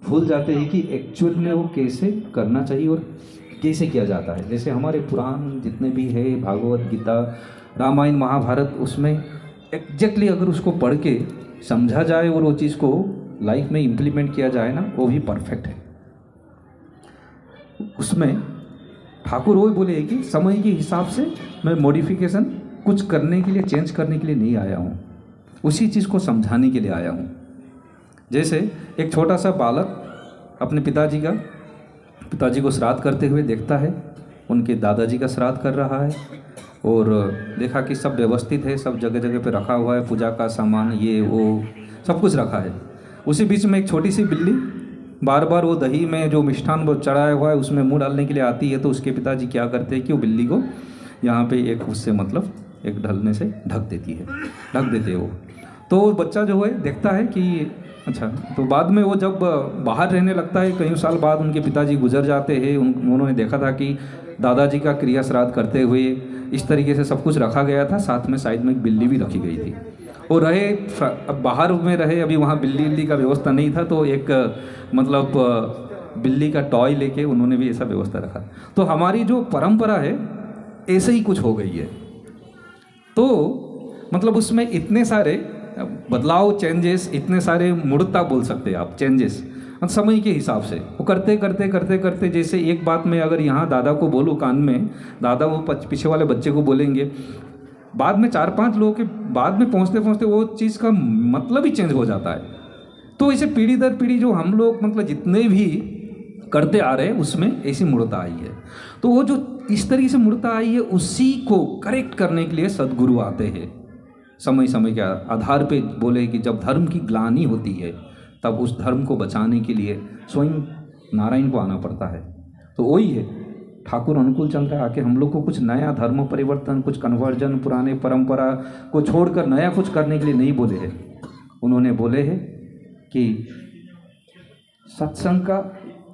भूल जाते हैं कि एक्चुअल में वो कैसे करना चाहिए और कैसे किया जाता है। जैसे हमारे पुराण जितने भी है, भागवत गीता, रामायण, महाभारत, उसमें एग्जैक्टली अगर उसको पढ़ के समझा जाए और वो चीज़ को लाइफ में इम्प्लीमेंट किया जाए ना, वो भी परफेक्ट है। उसमें ठाकुर वो बोले कि समय के हिसाब से मैं मॉडिफिकेशन कुछ करने के लिए, चेंज करने के लिए नहीं आया हूँ, उसी चीज़ को समझाने के लिए आया हूँ। जैसे एक छोटा सा बालक अपने पिताजी को श्राद्ध करते हुए देखता है, उनके दादाजी का श्राद्ध कर रहा है और देखा कि सब व्यवस्थित है, सब जगह जगह पे रखा हुआ है, पूजा का सामान ये वो सब कुछ रखा है। उसी बीच में एक छोटी सी बिल्ली बार बार वो दही में जो मिष्ठान वो चढ़ाया हुआ है उसमें मुंह डालने के लिए आती है। तो उसके पिताजी क्या करते हैं कि वो बिल्ली को यहाँ पे एक उससे मतलब एक ढलने से ढक देते हैं वो। तो बच्चा जो है देखता है कि अच्छा, तो बाद में वो जब बाहर रहने लगता है, कई साल बाद उनके पिताजी गुजर जाते हैं, उन्होंने देखा था कि दादाजी का क्रिया श्राद्ध करते हुए इस तरीके से सब कुछ रखा गया था, साथ में साइड में एक बिल्ली भी रखी गई थी। और रहे अब बाहर में रहे, अभी वहाँ बिल्ली का व्यवस्था नहीं था, तो एक मतलब बिल्ली का टॉय लेके उन्होंने भी ऐसा व्यवस्था रखा। तो हमारी जो परंपरा है ऐसे ही कुछ हो गई है। तो मतलब उसमें इतने सारे बदलाव, चेंजेस, इतने सारे मुड़ता बोल सकते हैं आप, चेंजेस समय के हिसाब से वो करते करते करते करते, जैसे एक बात मैं अगर यहाँ दादा को बोलूँ कान में, दादा वो पीछे वाले बच्चे को बोलेंगे, बाद में 4-5 लोगों के बाद में पहुँचते पहुँचते वो चीज़ का मतलब ही चेंज हो जाता है। तो इसे पीढ़ी दर पीढ़ी जो हम लोग मतलब जितने भी करते आ रहे हैं उसमें ऐसी मुड़ता आई है। तो वो जो इस तरीके से मुड़ता आई है उसी को करेक्ट करने के लिए सद्गुरु आते हैं समय समय के आधार पे। बोले कि जब धर्म की ग्लानि होती है तब उस धर्म को बचाने के लिए स्वयं नारायण को आना पड़ता है। तो वही है, ठाकुर अनुकूल चंद्र आके हम लोग को कुछ नया धर्म परिवर्तन, कुछ कन्वर्जन, पुराने परंपरा को छोड़कर नया कुछ करने के लिए नहीं बोले हैं। उन्होंने बोले हैं कि सत्संग का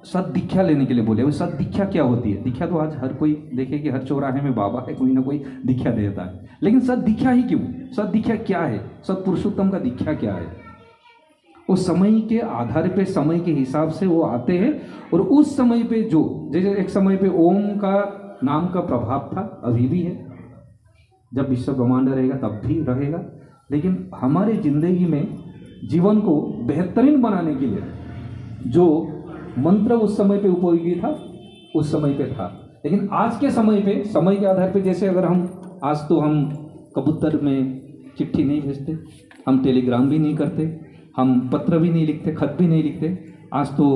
सद दीक्षा लेने के लिए बोले। वो सद दीक्षा क्या होती है? दीक्षा तो आज हर कोई देखे कि हर चौराहे में बाबा है, कोई ना कोई दीक्षा देता है, लेकिन सद दीक्षा ही क्यों? सद दीक्षा क्या है? सद पुरुषोत्तम का दीक्षा क्या है? वो समय के आधार पे, समय के हिसाब से वो आते हैं और उस समय पे जो, जैसे एक समय पे ओम का नाम का प्रभाव था, अभी भी है, जब विश्व ब्रह्मांड रहेगा तब भी रहेगा। लेकिन हमारे जिंदगी में जीवन को बेहतरीन बनाने के लिए जो मंत्र उस समय पे उपयोगी था उस समय पे था, लेकिन आज के समय पे, समय के आधार पे, जैसे अगर हम आज तो हम कबूतर में चिट्ठी नहीं भेजते, हम टेलीग्राम भी नहीं करते, हम पत्र भी नहीं लिखते, खत भी नहीं लिखते। आज तो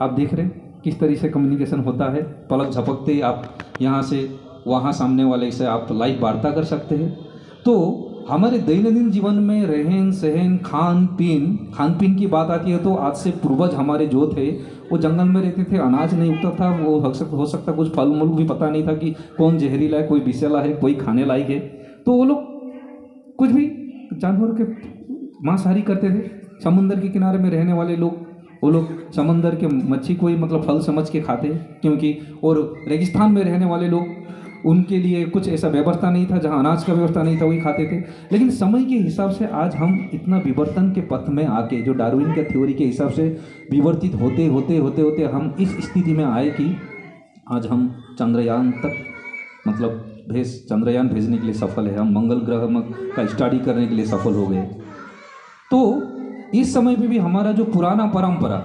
आप देख रहे हैं किस तरीके से कम्युनिकेशन होता है, पलक झपकते ही आप यहाँ से वहाँ सामने वाले से आप लाइव वार्ता कर सकते हैं। तो हमारे दैनंदिन जीवन में रहन सहन, खान पीन की बात आती है तो आज से पूर्वज हमारे जो थे वो जंगल में रहते थे, अनाज नहीं उगता था, वो हो सकता कुछ फल मूल भी पता नहीं था कि कौन जहरीला है, कोई विषैला है, कोई खाने लायक है। तो वो लोग कुछ भी जानवर के मांसाहारी करते थे। समुंदर के किनारे में रहने वाले लोग, वो लोग समंदर के मच्छी को ही मतलब फल समझ के खाते, क्योंकि और रेगिस्तान में रहने वाले लोग, उनके लिए कुछ ऐसा व्यवस्था नहीं था, जहाँ अनाज का व्यवस्था नहीं था, वही खाते थे। लेकिन समय के हिसाब से आज हम इतना विवर्तन के पथ में आके, जो डार्विन के थ्योरी के हिसाब से विवर्तित होते होते होते होते हम इस स्थिति में आए कि आज हम चंद्रयान तक मतलब चंद्रयान भेजने के लिए सफल है, हम मंगल ग्रह का स्टडी करने के लिए सफल हो गए। तो इस समय पे भी हमारा जो पुराना परंपरा,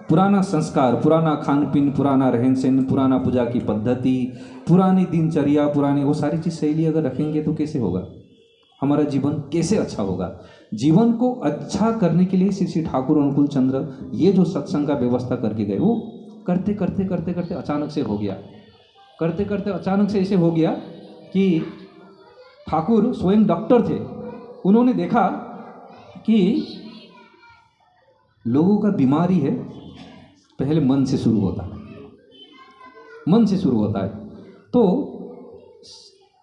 पुराना संस्कार, पुराना खान पीन, पुराना रहन सहन, पुराना पूजा की पद्धति, पुरानी दिनचर्या, पुरानी वो सारी चीज़ शैली अगर रखेंगे तो कैसे होगा? हमारा जीवन कैसे अच्छा होगा? जीवन को अच्छा करने के लिए श्री ठाकुर अनुकूल चंद्र ये जो सत्संग का व्यवस्था करके गए, वो करते करते करते करते अचानक से हो गया। करते करते अचानक से ऐसे हो गया कि ठाकुर स्वयं डॉक्टर थे, उन्होंने देखा कि लोगों का बीमारी है पहले मन से शुरू होता है, मन से शुरू होता है। तो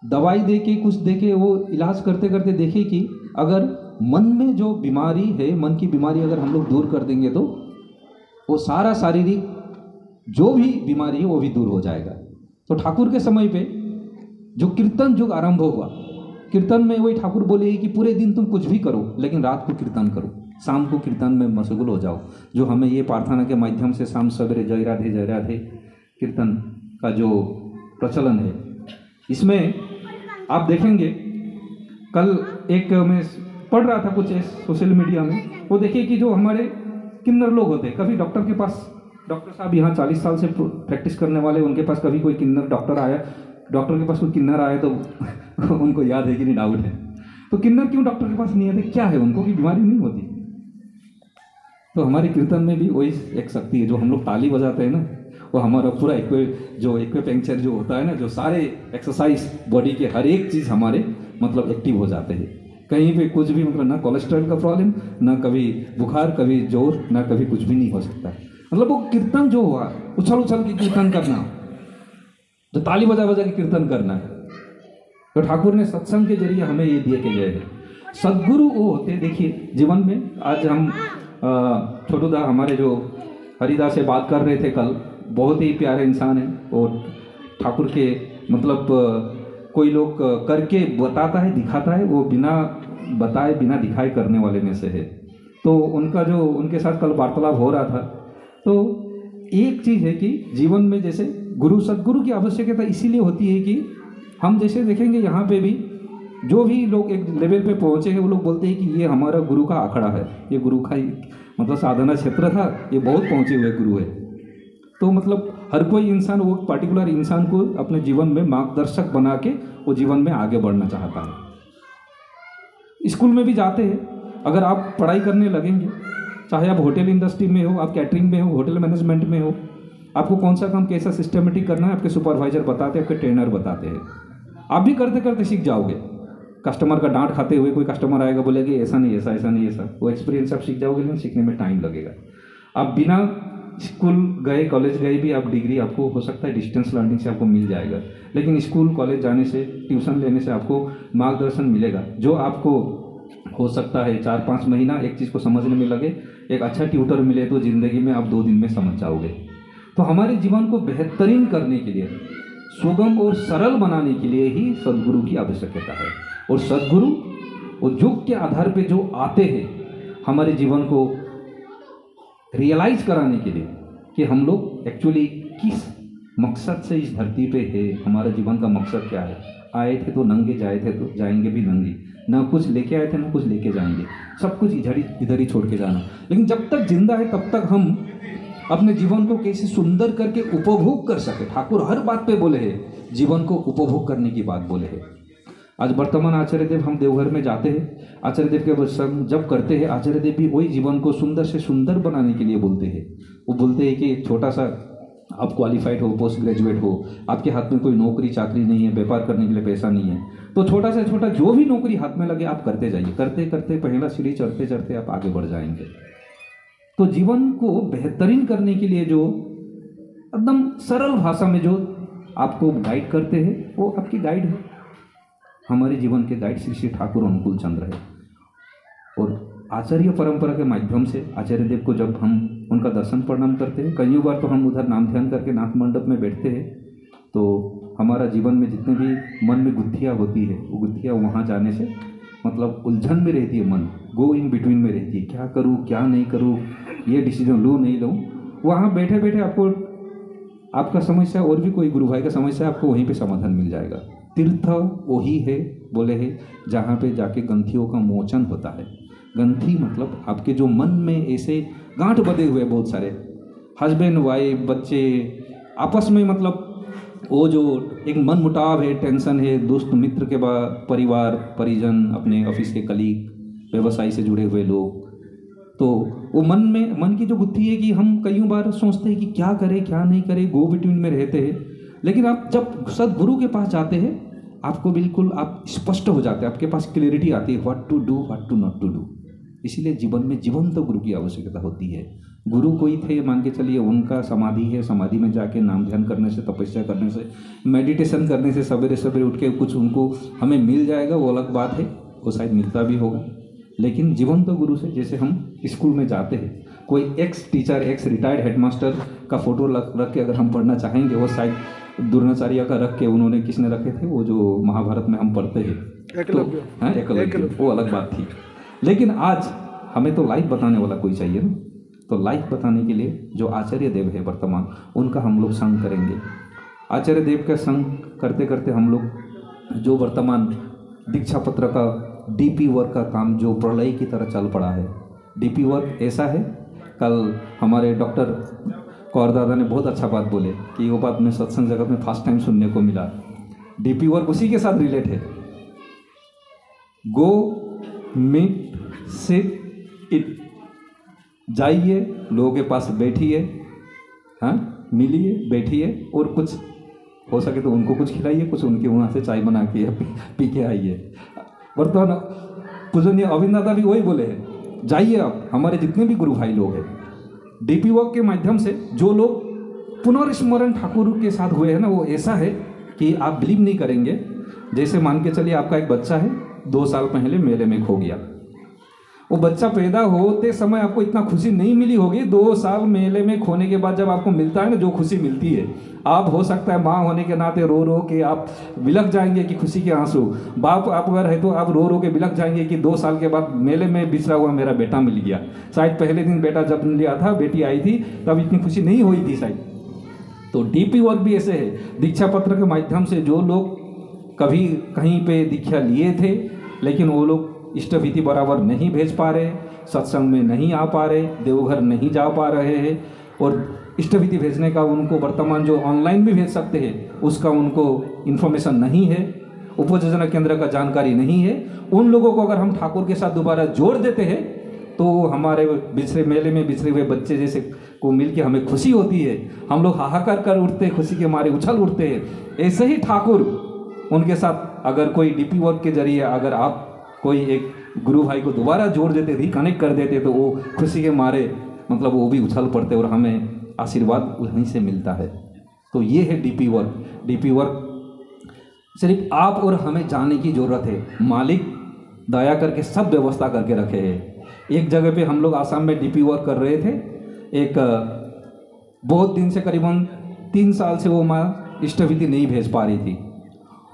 दवाई दे के कुछ दे के वो इलाज करते करते देखे कि अगर मन में जो बीमारी है, मन की बीमारी अगर हम लोग दूर कर देंगे तो वो सारा शारीरिक जो भी बीमारी है वो भी दूर हो जाएगा। तो ठाकुर के समय पे जो कीर्तन युग आरंभ हुआ, कीर्तन में वही ठाकुर बोले कि पूरे दिन तुम कुछ भी करो लेकिन रात को कीर्तन करो। शाम को कीर्तन में मशगूल हो जाओ। जो हमें ये प्रार्थना के माध्यम से शाम सवेरे जय राधे कीर्तन का जो प्रचलन है, इसमें आप देखेंगे कल एक मैं पढ़ रहा था कुछ सोशल मीडिया में, वो देखिए कि जो हमारे किन्नर लोग होते हैं, कभी डॉक्टर के पास, डॉक्टर साहब यहाँ 40 साल से प्रैक्टिस करने वाले, उनके पास कभी कोई किन्नर डॉक्टर आया, डॉक्टर के पास कोई किन्नर आया तो उनको याद है कि नहीं, डाउट है। तो किन्नर क्यों डॉक्टर के पास नहीं आते, क्या है उनको, की बीमारी नहीं होती? तो हमारे कीर्तन में भी वही एक शक्ति है। जो हम लोग ताली बजाते हैं ना, वो हमारा पूरा एक्वेपंक्चर जो होता है ना, जो सारे एक्सरसाइज बॉडी के हर एक चीज़ हमारे मतलब एक्टिव हो जाते हैं। कहीं पे कुछ भी मतलब ना कोलेस्ट्रॉल का प्रॉब्लम, ना कभी बुखार, कभी जोर, ना कभी कुछ भी नहीं हो सकता। मतलब वो कीर्तन जो हुआ, उछल उछल के कीर्तन करना, तो ताली बजा बजा के कीर्तन करना है, तो ठाकुर ने सत्संग के जरिए हमें ये दिए के गए हैं। सद्गुरु वो होते, देखिए जीवन में, आज हम छोटूदा हमारे जो हरिदास से बात कर रहे थे कल, बहुत ही प्यारे इंसान है, और ठाकुर के मतलब कोई लोग करके बताता है, दिखाता है, वो बिना बताए बिना दिखाए करने वाले में से है। तो उनका जो उनके साथ कल वार्तालाप हो रहा था, तो एक चीज़ है कि जीवन में जैसे गुरु सद्गुरु की आवश्यकता इसीलिए होती है कि हम जैसे देखेंगे यहाँ पे भी जो भी लोग एक लेवल पे पहुँचे हैं, वो लोग बोलते हैं कि ये हमारा गुरु का आखड़ा है, ये गुरु का मतलब साधना क्षेत्र था, ये बहुत पहुँचे हुए गुरु है। तो मतलब हर कोई इंसान वो पर्टिकुलर इंसान को अपने जीवन में मार्गदर्शक बना के वो जीवन में आगे बढ़ना चाहता है। स्कूल में भी जाते हैं, अगर आप पढ़ाई करने लगेंगे, चाहे आप होटल इंडस्ट्री में हो, आप कैटरिंग में हो, होटल मैनेजमेंट में हो, आपको कौन सा काम कैसा सिस्टमेटिक करना है, आपके सुपरवाइजर बताते हैं, आपके ट्रेनर बताते हैं। आप भी करते करते सीख जाओगे। कस्टमर का डांट खाते हुए कोई कस्टमर आएगा, बोलेगा ऐसा नहीं ऐसा, ऐसा नहीं ऐसा, वो एक्सपीरियंस आप सीख जाओगे, लेकिन सीखने में टाइम लगेगा। आप बिना स्कूल गए, कॉलेज गए भी आप डिग्री आपको हो सकता है डिस्टेंस लर्निंग से आपको मिल जाएगा, लेकिन स्कूल कॉलेज जाने से, ट्यूशन लेने से आपको मार्गदर्शन मिलेगा, जो आपको हो सकता है 4-5 महीना एक चीज़ को समझने में लगे। एक अच्छा ट्यूटर मिले तो ज़िंदगी में आप 2 दिन में समझ जाओगे। तो हमारे जीवन को बेहतरीन करने के लिए, सुगम और सरल बनाने के लिए ही सद्गुरु की आवश्यकता है। और सद्गुरु वो युग के आधार पे जो आते हैं हमारे जीवन को रियलाइज कराने के लिए कि हम लोग एक्चुअली किस मकसद से इस धरती पे है, हमारा जीवन का मकसद क्या है। आए थे तो नंगे, जाए थे तो जाएंगे भी नंगे, ना कुछ लेके आए थे ना कुछ लेके जाएंगे, सब कुछ इधर ही छोड़ के जाना। लेकिन जब तक जिंदा है तब तक हम अपने जीवन को कैसे सुंदर करके उपभोग कर सके। ठाकुर हर बात पे बोले हैं, जीवन को उपभोग करने की बात बोले हैं। आज वर्तमान आचार्य देव, हम देवघर में जाते हैं, आचार्य देव के संग जब करते हैं, आचार्य देव भी वही जीवन को सुंदर से सुंदर बनाने के लिए बोलते हैं। वो बोलते हैं कि एक छोटा सा आप क्वालिफाइड हो, पोस्ट ग्रेजुएट हो, आपके हाथ में कोई नौकरी चाकरी नहीं है, व्यापार करने के लिए पैसा नहीं है, तो छोटा से छोटा जो भी नौकरी हाथ में लगे आप करते जाइए, करते करते पहला सीढ़ी चढ़ते चढ़ते आप आगे बढ़ जाएंगे। तो जीवन को बेहतरीन करने के लिए जो एकदम सरल भाषा में जो आपको गाइड करते हैं, वो आपकी गाइड है। हमारे जीवन के गाइड श्री श्री ठाकुर अनुकूल चंद्र है। और आचार्य परंपरा के माध्यम से आचार्य देव को जब हम उनका दर्शन प्रणाम करते हैं, कई बार तो हम उधर नाम ध्यान करके नाथ मंडप में बैठते हैं, तो हमारा जीवन में जितने भी मन में गुत्थियाँ होती है, वो गुत्थियाँ वहाँ जाने से मतलब उलझन में रहती है, मन गो इन बिटवीन में रहती है, क्या करूँ क्या नहीं करूँ, ये डिसीजन लूँ नहीं लूँ। वहाँ बैठे बैठे आपको आपका समस्या और भी कोई गुरु भाई का समस्या आपको वहीं पे समाधान मिल जाएगा। तीर्थ वही है बोले है जहाँ पे जाके ग्रंथियों का मोचन होता है। ग्रंथि मतलब आपके जो मन में ऐसे गांठ बंधे हुए बहुत सारे, हस्बैंड वाइफ बच्चे आपस में, मतलब वो जो एक मन मुटाव है, टेंशन है, दोस्त मित्र के बाद परिवार परिजन, अपने ऑफिस के कलीग, व्यवसाय से जुड़े हुए लोग, तो वो मन की जो गुत्थी है कि हम कई बार सोचते हैं कि क्या करें क्या नहीं करें, गो बिटवीन में रहते हैं। लेकिन आप जब सदगुरु के पास जाते हैं, आपको बिल्कुल आप स्पष्ट हो जाते हैं, आपके पास क्लैरिटी आती है, what to do what to not to do. इसीलिए जीवन में जीवंत गुरु की आवश्यकता होती है। गुरु कोई थे मान के चलिए, उनका समाधि है, समाधि में जाके नाम ध्यान करने से, तपस्या करने से, मेडिटेशन करने से, सवेरे सवेरे उठ के कुछ उनको हमें मिल जाएगा, वो अलग बात है, वो शायद मिलता भी होगा। लेकिन जीवंत गुरु से, जैसे हम स्कूल में जाते हैं, कोई x teacher, x retired headmaster का फोटो रख के अगर हम पढ़ना चाहेंगे, वो शायद द्रोणाचार्य का रख के, उन्होंने किसने रखे थे, वो जो महाभारत में हम पढ़ते हैं, एकलव्य, वो अलग बात थी। लेकिन आज हमें तो लाइफ बताने वाला कोई चाहिए ना। तो लाइफ बताने के लिए जो आचार्य देव है वर्तमान, उनका हम लोग संग करेंगे। आचार्य देव का संग करते करते हम लोग जो वर्तमान दीक्षा पत्र का डीपी वर्क का काम जो प्रलय की तरह चल पड़ा है। डीपी वर्क ऐसा है, कल हमारे डॉक्टर कौर दादा ने बहुत अच्छा बात बोले कि वो बात मैं सत्संग जगत में फर्स्ट टाइम सुनने को मिला। डीपी वर्क उसी के साथ रिलेट है। गो मीट सिट इट, जाइए लोगों के पास बैठिए, हाँ मिलिए बैठिए, और कुछ हो सके तो उनको कुछ खिलाइए, कुछ उनके वहाँ से चाय बना के पी के आइए। वर्तमान पूजनीय अविंद दादा भी वही बोले हैं, जाइए आप, हमारे जितने भी गुरु भाई लोग हैं डीपी वर्क के माध्यम से जो लोग पुनर्स्मरण ठाकुर के साथ हुए हैं ना, वो ऐसा है कि आप बिलीव नहीं करेंगे। जैसे मान के चलिए आपका एक बच्चा है, 2 साल पहले मेले में खो गया। वो बच्चा पैदा होते समय आपको इतना खुशी नहीं मिली होगी, 2 साल मेले में खोने के बाद जब आपको मिलता है ना, जो खुशी मिलती है, आप हो सकता है माँ होने के नाते रो रो के आप बिलख जाएंगे कि खुशी के आंसू। बाप आप अगर है तो आप रो रो के बिलख जाएंगे कि 2 साल के बाद मेले में बिछड़ा हुआ मेरा बेटा मिल गया। शायद पहले दिन बेटा जब लिया था, बेटी आई थी, तब इतनी खुशी नहीं हुई थी शायद। तो डीपी वर्क भी ऐसे है, दीक्षा पत्र के माध्यम से जो लोग कभी कहीं पे दीक्षा लिए थे लेकिन वो लोग इष्ट विधि बराबर नहीं भेज पा रहे, सत्संग में नहीं आ पा रहे, देवघर नहीं जा पा रहे हैं, और इष्ट विधि भेजने का उनको वर्तमान जो ऑनलाइन भी भेज सकते हैं उसका उनको इन्फॉर्मेशन नहीं है, उपयोजना केंद्र का जानकारी नहीं है। उन लोगों को अगर हम ठाकुर के साथ दोबारा जोड़ देते हैं तो हमारे बिछड़े मेले में बिछड़े हुए बच्चे जैसे को मिल के हमें खुशी होती है, हम लोग हाहाकार कर उठते हैं, खुशी के मारे उछल उठते हैं। ऐसे ही ठाकुर उनके साथ अगर कोई डीपी वर्क के जरिए अगर आप कोई एक गुरु भाई को दोबारा जोड़ देते, रिकनेक्ट कर देते, तो वो खुशी के मारे मतलब वो भी उछल पड़ते और हमें आशीर्वाद वहीं से मिलता है। तो ये है डीपी वर्क। डीपी वर्क सिर्फ आप और हमें जानने की ज़रूरत है। मालिक दया करके सब व्यवस्था करके रखे हैं। एक जगह पे हम लोग आसाम में डीपी वर्क कर रहे थे, एक बहुत दिन से करीबन 3 साल से वो माँ इष्ट विधि नहीं भेज पा रही थी,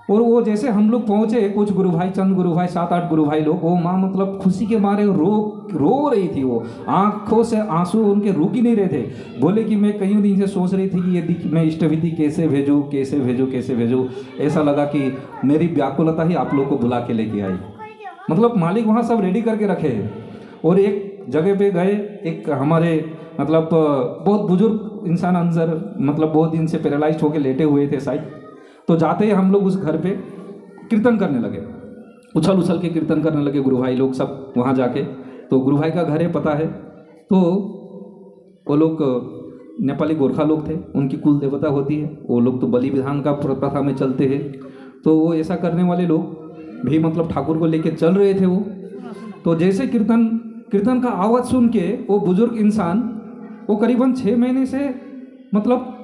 और वो जैसे हम लोग पहुँचे, कुछ गुरु भाई, चंद गुरु भाई, 7-8 गुरु भाई लोग, वो माँ मतलब खुशी के मारे रो रही थी। वो आंखों से आंसू उनके रुक ही नहीं रहे थे। बोले कि मैं कई दिन से सोच रही थी कि ये मैं इष्ट विधि कैसे भेजूँ, कैसे भेजूँ, कैसे भेजूँ। ऐसा लगा कि मेरी व्याकुलता ही आप लोग को बुला के लेके आई। मतलब मालिक वहाँ सब रेडी करके रखे हैं। और एक जगह पे गए, एक हमारे मतलब बहुत बुजुर्ग इंसान अंदर मतलब बहुत दिन से पैरालाइज होकर लेटे हुए थे शायद। तो जाते ही हम लोग उस घर पे कीर्तन करने लगे, उछल उछल के कीर्तन करने लगे गुरु भाई लोग सब वहाँ जाके। तो गुरु भाई का घर है, पता है। तो वो लोग नेपाली गोरखा लोग थे, उनकी कुल देवता होती है, वो लोग तो बलि विधान का प्रथा में चलते हैं। तो वो ऐसा करने वाले लोग भी मतलब ठाकुर को लेके चल रहे थे वो। तो जैसे कीर्तन का आवाज़ सुन के वो बुजुर्ग इंसान, वो करीबन 6 महीने से मतलब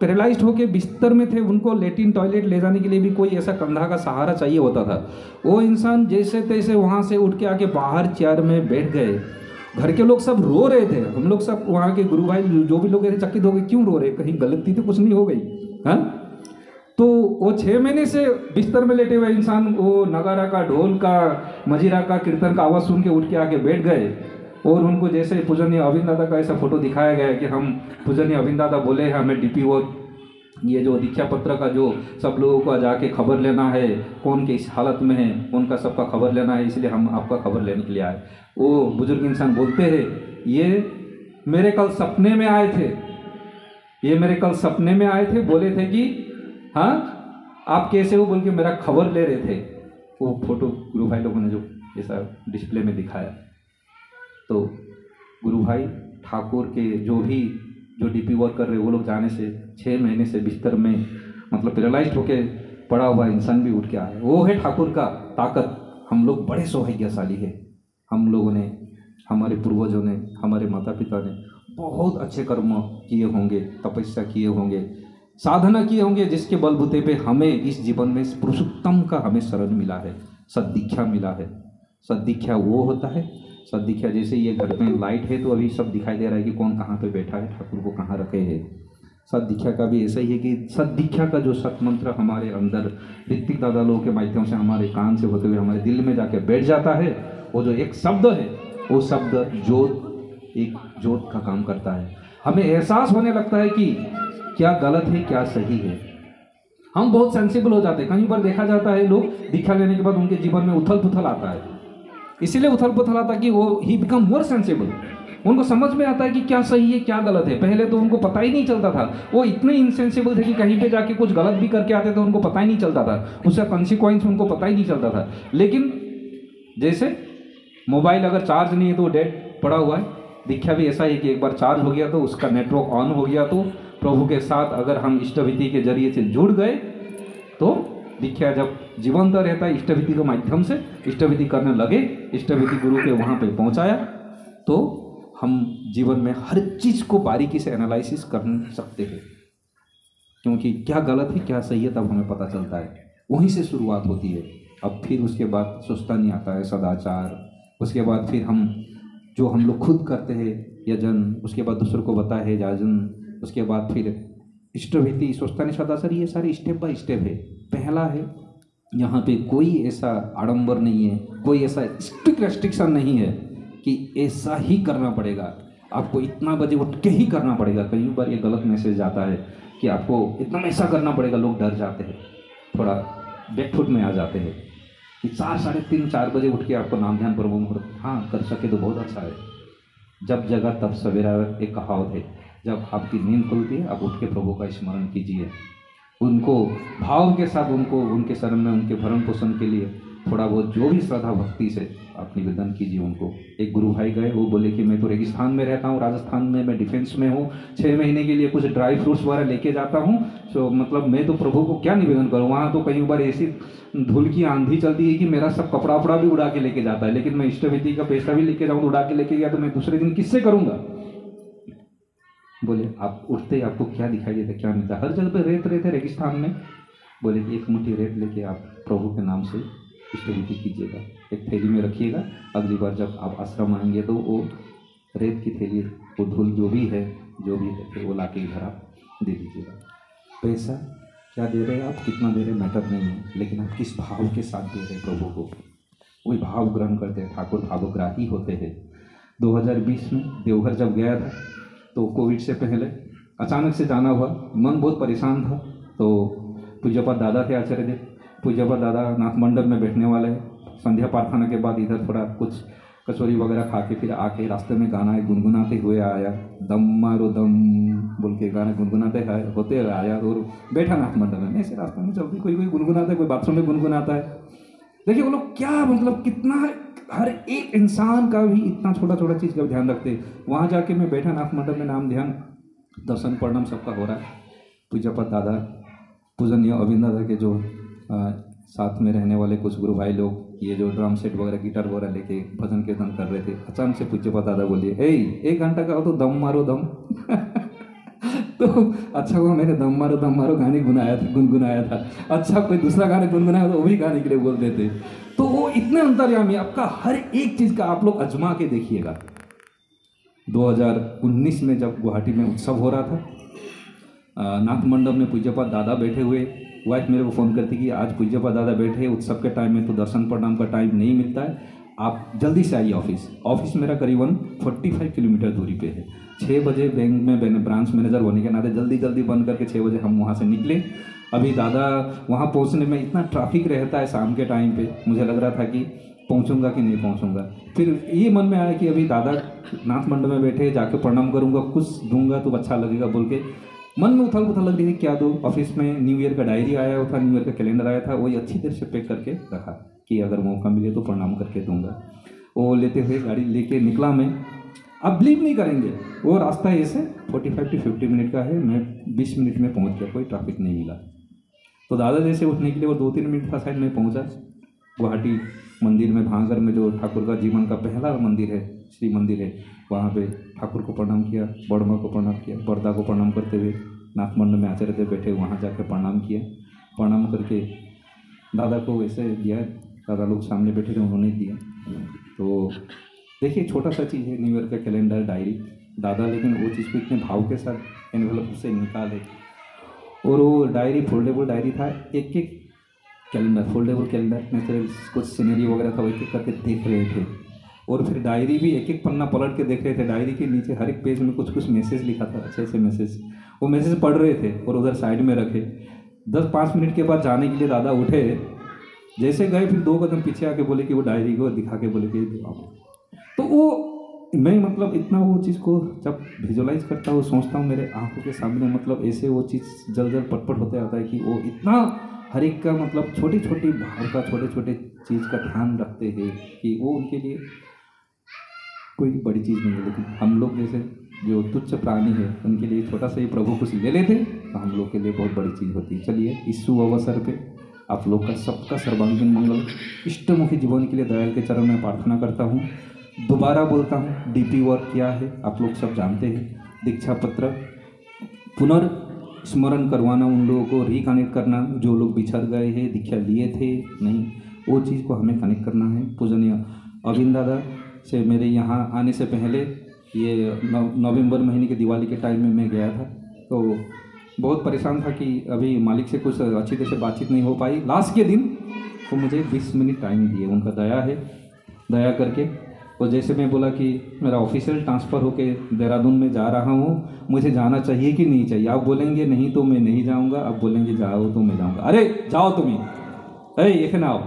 पैरालाइज्ड होके बिस्तर में थे। उनको लेटिन टॉयलेट ले जाने के लिए भी कोई ऐसा कंधा का सहारा चाहिए होता था। वो इंसान जैसे तैसे वहाँ से उठ के आके बाहर चेयर में बैठ गए। घर के लोग सब रो रहे थे। हम लोग सब वहाँ के गुरु भाई जो भी लोग थे चकित हो गए, क्यों रो रहे, कहीं गलती तो कुछ नहीं हो गई, हाँ। तो वो 6 महीने से बिस्तर में लेटे हुए इंसान वो नगारा का, ढोल का, मजीरा का, कीर्तन का आवाज़ सुन के उठ के आके बैठ गए। और उनको जैसे पूजनीय अविंद दादा का ऐसा फोटो दिखाया गया है कि हम पूजनीय अविंद दादा बोले हैं हमें डीपी वर्क, ये जो दीक्षा पत्र का जो सब लोगों को जाके खबर लेना है, कौन किस हालत में है, उनका सबका खबर लेना है, इसलिए हम आपका खबर लेने के लिए आए। वो बुजुर्ग इंसान बोलते हैं, ये मेरे कल सपने में आए थे, ये मेरे कल सपने में आए थे, बोले थे कि हाँ आप कैसे हो बोल के मेरा खबर ले रहे थे। वो फोटो गुरु भाई लोगों ने जो ऐसा डिस्प्ले में दिखाया। तो गुरु भाई ठाकुर के जो डीपी वर्क कर रहे वो लोग जाने से 6 महीने से बिस्तर में मतलब पैरालाइज्ड होके पड़ा हुआ इंसान भी उठ के आया। वो है ठाकुर का ताकत। हम लोग बड़े सौभाग्यशाली है। हम लोगों ने, हमारे पूर्वजों ने, हमारे माता पिता ने बहुत अच्छे कर्म किए होंगे, तपस्या किए होंगे, साधना किए होंगे, जिसके बलबूते पे हमें इस जीवन में पुरुषोत्तम का हमें शरण मिला है, सद्दीक्षा मिला है। सद्दीक्षा वो होता है, सद्दीक्षा जैसे ये घर में लाइट है तो अभी सब दिखाई दे रहा है कि कौन कहाँ पे बैठा है, ठाकुर को कहाँ रखे है। सद्दीक्षा का भी ऐसा ही है कि सद्दीक्षा का जो सतमंत्र हमारे अंदर ऋत्विक दादा लोगों के माध्यम से हमारे कान से होते हुए हमारे दिल में जाके बैठ जाता है, वो जो एक शब्द है वो शब्द जोत, एक जोत का काम करता है। हमें एहसास होने लगता है कि क्या गलत है क्या सही है। हम बहुत सेंसिबल हो जाते हैं। कहीं पर देखा जाता है लोग दीक्षा लेने के बाद उनके जीवन में उथल पुथल आता है, इसीलिए उथल पुथल आता है कि वो ही बिकम मोर सेंसिबल। उनको समझ में आता है कि क्या सही है क्या गलत है। पहले तो उनको पता ही नहीं चलता था, वो इतने इनसेंसिबल थे कि कहीं पे जाके कुछ गलत भी करके आते थे उनको पता ही नहीं चलता था, उसका कॉन्सिक्वेंस उनको पता ही नहीं चलता था। लेकिन जैसे मोबाइल अगर चार्ज नहीं है तो डेड पड़ा हुआ है, दीक्षा भी ऐसा है कि एक बार चार्ज हो गया तो उसका नेटवर्क ऑन हो गया तो प्रभु के साथ अगर हम इष्टविधि के जरिए से जुड़ गए तो दीक्षा जब जीवंत रहता है इष्टविधि के माध्यम से इष्टविधि करने लगे, इष्टविधि गुरु के वहाँ पे पहुँचाया तो हम जीवन में हर चीज़ को बारीकी से एनालिसिस कर सकते हैं। क्योंकि क्या गलत है क्या सही है तब हमें पता चलता है, वहीं से शुरुआत होती है। अब फिर उसके बाद सुस्ता नहीं आता है, सदाचार, उसके बाद फिर हम जो हम लोग खुद करते हैं यजन, उसके बाद दूसरों को बताए है याजन, उसके बाद फिर इष्टभीति, स्वस्तानी सदाचार, ये सारे स्टेप बाय स्टेप है। पहला है यहाँ पे कोई ऐसा आडंबर नहीं है, कोई ऐसा स्ट्रिक्ट रेस्ट्रिक्शन नहीं है कि ऐसा ही करना पड़ेगा, आपको इतना बजे उठ के ही करना पड़ेगा। कई बार ये गलत मैसेज आता है कि आपको इतना ऐसा करना पड़ेगा, लोग डर जाते हैं, थोड़ा बैकफुट में आ जाते हैं कि 4, साढ़े 3, 4 बजे उठ के आपको नाम ध्यान प्रभु मुहूर्त, हाँ कर सके तो बहुत अच्छा है। जब जगा तब सवेरा, एक कहावत है, जब आपकी नींद खुलती है आप उठ के प्रभु का स्मरण कीजिए, उनको भाव के साथ उनको उनके शरण में उनके भरण पोषण के लिए थोड़ा बहुत जो भी श्रद्धा भक्ति से आप निवेदन कीजिए उनको। एक गुरु भाई गए, वो बोले कि मैं तो रेगिस्तान में रहता हूँ, राजस्थान में, मैं डिफेंस में हूँ, 6 महीने के लिए कुछ ड्राई फ्रूट्स वगैरह लेके जाता हूँ, तो मतलब मैं तो प्रभु को क्या निवेदन करूँ, वहाँ तो कई बार ऐसी धूल की आंधी चलती है कि मेरा सब कपड़ा वपड़ा भी उड़ा के लेके जाता है, लेकिन मैं इष्टविधि का पैसा भी लेके जाऊँ तो उड़ा के लेके गया तो मैं दूसरे दिन किससे करूँगा। बोले आप उठते आपको क्या दिखाई देता, क्या मिलता, हर जगह पे रेत रेत है रेगिस्तान में। बोले कि एक मुट्ठी रेत लेके आप प्रभु के नाम से इष्टविधि कीजिएगा, एक थैली में रखिएगा, अगली बार जब आप आश्रम आएंगे तो वो रेत की थैली, वो धूल जो भी है फिर वो ला के इधर आप दे दीजिएगा। पैसा क्या दे रहे हैं आप, कितना दे रहे हैं मैटर नहीं है, लेकिन आप किस भाव के साथ दे रहे हैं प्रभु को, वही भाव ग्रहण करते हैं। ठाकुर भावग्राही होते हैं। 2020 में देवघर जब गया था तो कोविड से पहले अचानक से जाना हुआ, मन बहुत परेशान था, तो पूज्यपाद दादा थे आचार्य देव, पूज्यपाद दादा नाथ मंडप में बैठने वाले हैं। संध्या प्रार्थना के बाद इधर थोड़ा कुछ कचौरी वगैरह खा के फिर आके रास्ते में गाना गुनगुनाते हुए आया, दम मारो दम बोल के गाना गुनगुनाते होते आया और बैठा नाथ मंडप में। ऐसे रास्ते में चलती कोई गुनगुनाता है, कोई बाथरूम में गुनगुनाता है। देखिए वो लोग क्या मतलब कितना हर एक इंसान का भी इतना छोटा छोटा चीज़ का ध्यान रखते हैं। वहाँ जाके मैं बैठा नाथ मंडप में, नाम ध्यान दर्शन प्रणाम सबका हो रहा है। पूज्यपाद दादा, पूजनीय अविंद दादा के जो साथ में रहने वाले कुछ गुरु भाई लोग ये जो ड्रम सेट वगैरह गिटार वगैरह लेके भजन कीर्तन कर रहे थे, अचानक से पूज्यपाद दादा बोलिए, ए 1 घंटा का हो तो दम मारो दम तो अच्छा हुआ मैंने दम मारो गाने गुनगुनाया था। अच्छा कोई दूसरा गाने गुनगुनाया तो वो भी गाने के लिए बोल देते। तो वो इतने अंतर्यामी, आपका हर एक चीज़ का आप लोग अजमा के देखिएगा। 2019 में जब गुवाहाटी में उत्सव हो रहा था, नाथ मंडप में पूज्यपाद दादा बैठे हुए, वाइफ मेरे को फ़ोन करती कि आज पूज्यपाद दादा बैठे उत्सव के टाइम में तो दर्शन प्रणाम का टाइम नहीं मिलता है, आप जल्दी से आइए ऑफिस मेरा करीबन 45 किलोमीटर दूरी पे है। 6 बजे बैंक में ब्रांच मैनेजर होने के नाते जल्दी बंद करके 6 बजे हम वहाँ से निकले। अभी दादा वहाँ पहुँचने में इतना ट्रैफिक रहता है शाम के टाइम पे, मुझे लग रहा था कि पहुँचूंगा कि नहीं पहुँचूंगा। फिर ये मन में आया कि अभी दादा नाथ मंडप में बैठे, जाके प्रणाम करूँगा, कुछ दूंगा तो अच्छा लगेगा बोल के मन में उथल पुथल लग रही है। क्या दो, ऑफिस में न्यू ईयर का डायरी आया था, न्यू ईयर का कैलेंडर आया था, वही अच्छी तरह से पैक करके रखा कि अगर मौका मिले तो प्रणाम करके दूंगा। वो लेते हुए गाड़ी लेके निकला मैं। आप बिलीव नहीं करेंगे, वो रास्ता ऐसे 45 to 50 मिनट का है, मैं 20 मिनट में पहुंच गया, कोई ट्रैफिक नहीं मिला। तो दादा जैसे उठने के लिए वो 2-3 मिनट था शायद, मैं पहुंचा गुवाहाटी मंदिर में, भांगर में जो ठाकुर का जीवन का पहला मंदिर है, श्री मंदिर है, वहाँ पे ठाकुर को प्रणाम किया, बड़मा को प्रणाम किया, बरदा को प्रणाम करते हुए नाथ मंडप में आचार्य देव बैठे, वहाँ जाकर प्रणाम किया। प्रणाम करके दादा को वैसे दिया, दादा लोग सामने बैठे थे उन्होंने दिया। तो देखिए छोटा सा चीज़ है, न्यू ईयर का कैलेंडर डायरी, दादा लेकिन वो चीज़ को इतने भाव के साथ एनवेलप से निकाले, और वो डायरी फोल्डेबल डायरी था, एक कैलेंडर फोल्डेबल कैलेंडर में कुछ सीनरी वगैरह था, वो एक एक करके देख रहे थे। और फिर डायरी भी एक एक पन्ना पलट के देख रहे थे। डायरी के नीचे हर एक पेज में कुछ कुछ मैसेज लिखा था, अच्छे अच्छे मैसेज। वो मैसेज पढ़ रहे थे और उधर साइड में रखे। 10-5 मिनट के बाद जाने के लिए दादा उठे, जैसे गए फिर 2 कदम पीछे आके बोले कि वो डायरी को दिखा के बोले कि तो वो मैं मतलब इतना वो चीज़ को जब विजुलाइज करता हूँ, सोचता हूँ, मेरे आंखों के सामने मतलब ऐसे वो चीज़ जल जल पटपट होते आता है कि वो इतना हर एक का मतलब छोटी छोटी भाव का, छोटे छोटे चीज़ का ध्यान रखते हैं कि वो उनके लिए कोई बड़ी चीज़ नहीं है। लेकिन हम लोग जैसे जो तुच्छ प्राणी है उनके लिए छोटा सा ही प्रभु कुछ ले लेते तो हम लोग के लिए बहुत बड़ी चीज़ होती है। चलिए इस शुभ अवसर पे आप लोग का सबका सर्वांगीण मंगल, इष्टमुखी जीवन के लिए दयाल के चरण में प्रार्थना करता हूँ। दोबारा बोलता हूँ, डीपी वर्क क्या है आप लोग सब जानते हैं। दीक्षा पत्र पुनर्स्मरण करवाना, उन लोगों को रिकनेक्ट करना जो लोग बिछड़ गए हैं, दीक्षा लिए थे नहीं, वो चीज़ को हमें कनेक्ट करना है। पूजनीय अविंद दादा से मेरे यहाँ आने से पहले ये नवंबर महीने के दिवाली के टाइम में मैं गया था, तो बहुत परेशान था कि अभी मालिक से कुछ अच्छी तरह से बातचीत नहीं हो पाई। लास्ट के दिन वो मुझे 20 मिनट टाइम दिए, उनका दया है, दया करके। और जैसे मैं बोला कि मेरा ऑफिशियल ट्रांसफ़र होके देहरादून में जा रहा हूँ, मुझे जाना चाहिए कि नहीं चाहिए? आप बोलेंगे नहीं तो मैं नहीं जाऊँगा, आप बोलेंगे जाओ तो मैं जाऊँगा। अरे जाओ तुम्हें, अरे एखे आओ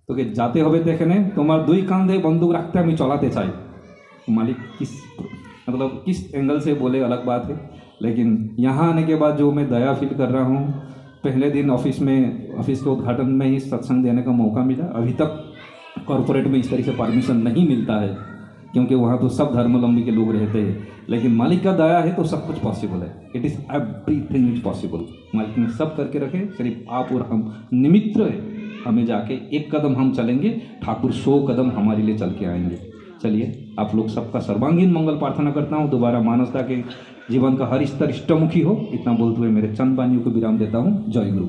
তোকে যাতে হবে তো এখানে তোমার 2 কাঁধে बंदूक रखते আমি चलाते চাই। मालिक किस मतलब किस एंगल से बोले अलग बात है, लेकिन यहाँ आने के बाद जो मैं दया फील कर रहा हूँ, पहले दिन ऑफिस के उद्घाटन में ही सत्संग देने का मौका मिला। अभी तक कॉरपोरेट में इस तरह से परमिशन नहीं मिलता है क्योंकि वहाँ तो सब धर्मावलंबी के लोग रहते हैं, लेकिन मालिक का दया है तो सब कुछ पॉसिबल है। It is everything is possible. मालिक ने सब करके रखे, सिर्फ आप और हम निमित्त है। हमें जाके 1 कदम हम चलेंगे, ठाकुर 100 कदम हमारे लिए चल के आएंगे। चलिए आप लोग सबका सर्वांगीण मंगल प्रार्थना करता हूँ। दोबारा मानवता के जीवन का हर स्तर इष्टमुखी हो, इतना बोलते हुए मेरे चंद वाणियों को विराम देता हूँ। जय गुरु।